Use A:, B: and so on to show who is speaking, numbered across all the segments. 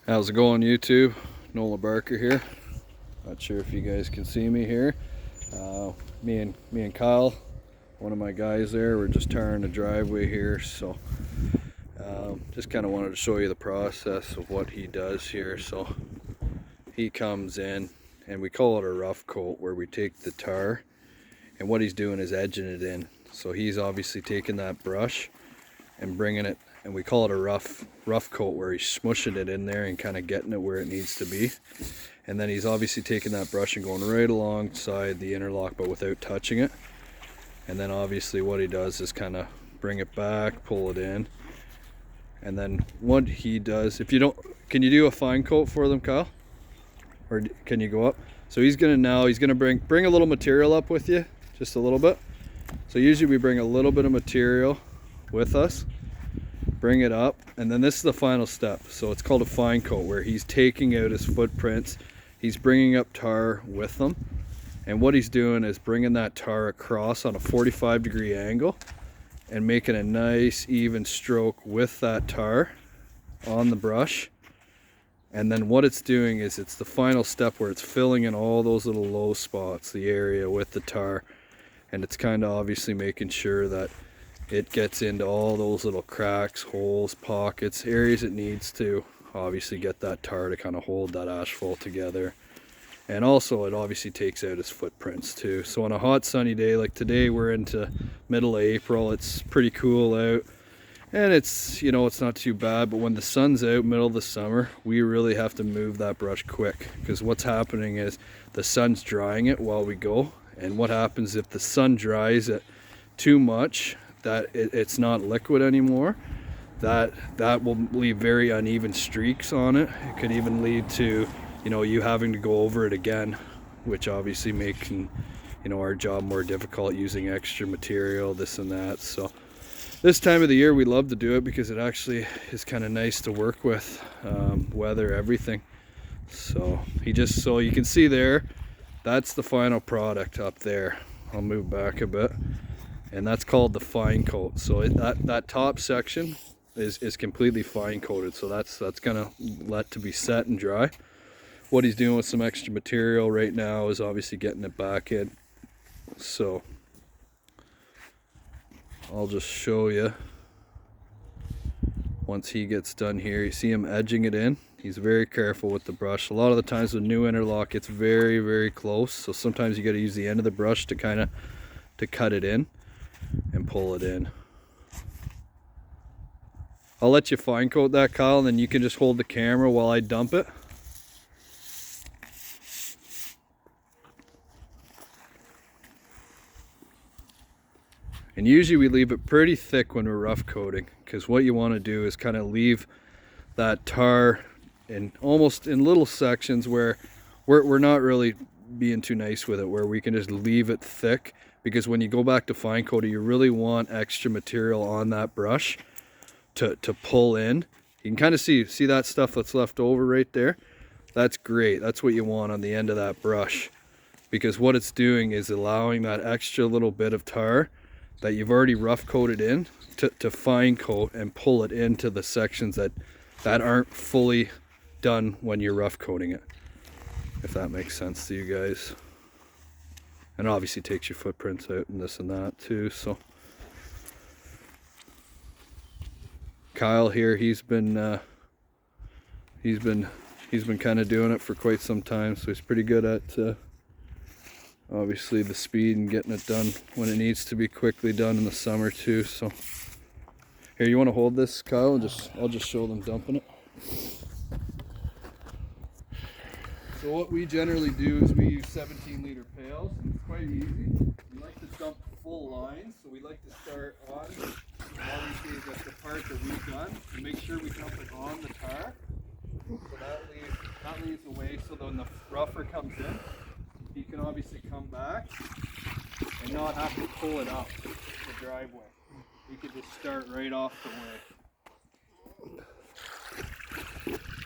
A: How's it going, YouTube? Nola Barker here. Not sure if you guys can see me here. Me and Kyle, one of my guys there, we're just tarring the driveway here. So just kind of wanted to show you the process of what he does here. So he comes in, and we call it a rough coat, where we take the tar, and what he's doing is edging it in. So he's obviously taking that brush and bringing it, and we call it a rough coat, where he's smushing it in there and kind of getting it where it needs to be. And then he's obviously taking that brush and going right alongside the interlock, but without touching it. And then obviously what he does is kind of bring it back, pull it in. And then what he does, if you don't, can you do a fine coat for them, Kyle? Or can you go up? So he's gonna bring a little material up with you, just a little bit. So usually we bring a little bit of material with us, bring it up, and then this is the final step. So it's called a fine coat, where he's taking out his footprints, he's bringing up tar with them, and what he's doing is bringing that tar across on a 45-degree angle and making a nice even stroke with that tar on the brush. And then what it's doing is it's the final step where it's filling in all those little low spots, the area with the tar, and it's kind of obviously making sure that it gets into all those little cracks, holes, pockets, areas it needs to obviously get that tar to kind of hold that asphalt together. And also it obviously takes out its footprints too. So on a hot sunny day like today, we're into middle of April, it's pretty cool out, and it's, you know, it's not too bad. But when the sun's out, middle of the summer, we really have to move that brush quick, because what's happening is the sun's drying it while we go. And what happens if the sun dries it too much, that it's not liquid anymore, that will leave very uneven streaks on it. It could even lead to, you know, you having to go over it again, which obviously making, you know, our job more difficult, using extra material, this and that. So this time of the year we love to do it, because it actually is kind of nice to work with, weather, everything. So so you can see there, that's the final product up there. I'll move back a bit, and that's called the fine coat. So that top section is completely fine coated. So that's gonna let to be set and dry. What he's doing with some extra material right now is obviously getting it back in. So I'll just show you once he gets done here. You see him edging it in. He's very careful with the brush. A lot of the times with new interlock, it's very, very close. So sometimes you got to use the end of the brush to kind of cut it in and pull it in. I'll let you fine coat that, Kyle, and then you can just hold the camera while I dump it. And usually we leave it pretty thick when we're rough coating, because what you want to do is kind of leave that tar in almost in little sections where we're not really being too nice with it, where we can just leave it thick, because when you go back to fine coating, you really want extra material on that brush to pull in. You can kind of see that stuff that's left over right there. That's great. That's what you want on the end of that brush, because what it's doing is allowing that extra little bit of tar that you've already rough coated in to fine coat and pull it into the sections that aren't fully done when you're rough coating it, if that makes sense to you guys. And obviously takes your footprints out and this and that too. So Kyle here, he's been kind of doing it for quite some time, so he's pretty good at obviously the speed and getting it done when it needs to be quickly done in the summer too. So here, you want to hold this, Kyle, and I'll just show them dumping it. So what we generally do is we use 17-liter pails. It's quite easy. We like to dump full lines, so we like to start on, obviously, the part that we've done, and make sure we dump it on the tar. So that leaves a way, so when the rougher comes in, he can obviously come back and not have to pull it up the driveway. We could just start right off the way.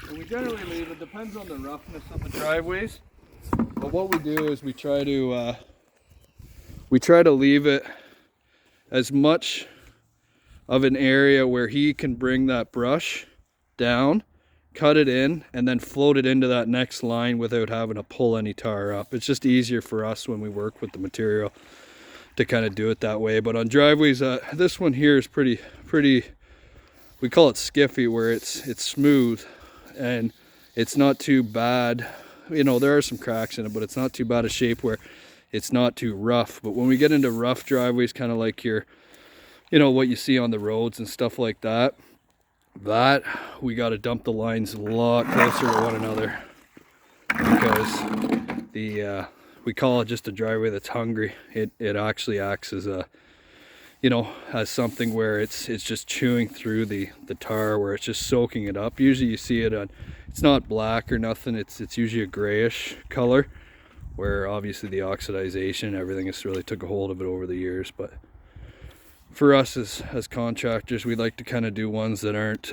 A: And we generally leave, it depends on the roughness of the driveways, but what we do is we try to leave it as much of an area where he can bring that brush down cut it in, and then float it into that next line without having to pull any tar up. It's just easier for us when we work with the material to kind of do it that way. But on driveways, this one here is pretty, we call it skiffy, where it's smooth and it's not too bad. You know, there are some cracks in it, but it's not too bad a shape where it's not too rough. But when we get into rough driveways, kind of like your, you know, what you see on the roads and stuff like that, we got to dump the lines a lot closer to one another, because we call it just a driveway that's hungry. It actually acts as a, you know, as something where it's just chewing through the tar, where it's just soaking it up. Usually you see it on, it's not black or nothing, it's usually a grayish color, where obviously the oxidization and everything has really took a hold of it over the years. But for us as contractors, we like to kind of do ones that aren't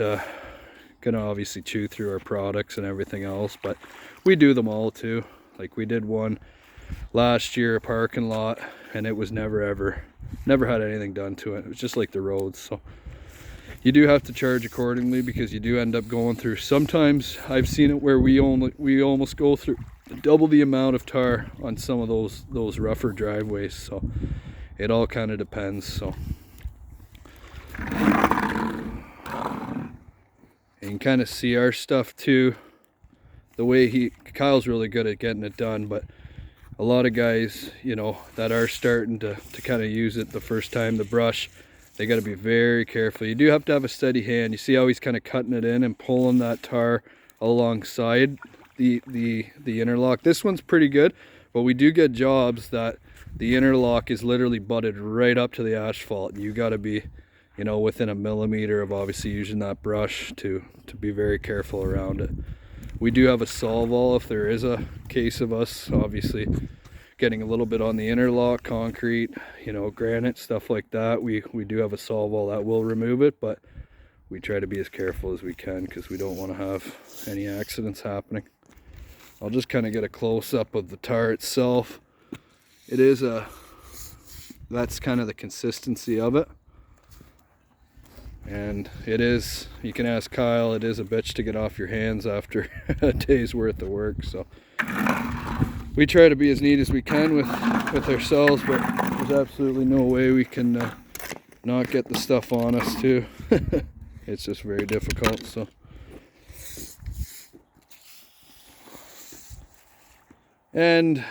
A: gonna obviously chew through our products and everything else, but we do them all too. Like we did one last year, a parking lot, and it was never had anything done to it. It was just like the roads. So you do have to charge accordingly, because you do end up going through, sometimes I've seen it where we almost go through double the amount of tar on some of those rougher driveways. So it all kind of depends. So you can kind of see our stuff too, the way Kyle's really good at getting it done. But a lot of guys, you know, that are starting to kind of use it the first time, the brush, they got to be very careful. You do have to have a steady hand. You see how he's kind of cutting it in and pulling that tar alongside the interlock. This one's pretty good, but we do get jobs that the interlock is literally butted right up to the asphalt, and you got to be, you know, within a millimeter of obviously using that brush to be very careful around it. We do have a Solvol if there is a case of us obviously getting a little bit on the interlock, concrete, you know, granite, stuff like that. We do have a Solvol that will remove it, but we try to be as careful as we can, because we don't want to have any accidents happening. I'll just kind of get a close-up of the tar itself. It is that's kind of the consistency of it. And it is, you can ask Kyle, it is a bitch to get off your hands after a day's worth of work. So we try to be as neat as we can with ourselves, but there's absolutely no way we can not get the stuff on us too. It's just very difficult. So and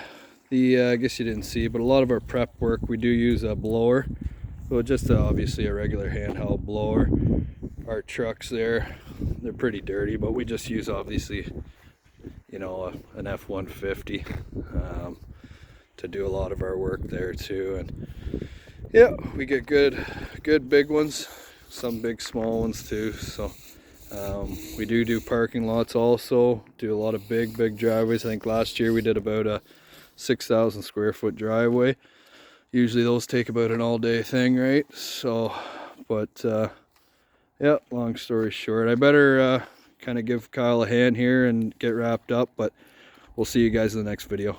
A: I guess you didn't see, but a lot of our prep work, we do use a blower. So just obviously a regular handheld blower. Our trucks there, they're pretty dirty, but we just use obviously, you know, an F-150 to do a lot of our work there too. And yeah, we get good big ones, some big small ones too. So we do parking lots also, do a lot of big driveways. I think last year we did about a 6,000 square foot driveway. Usually those take about an all-day thing, right? So, but yeah, long story short, I better kind of give Kyle a hand here and get wrapped up, but we'll see you guys in the next video.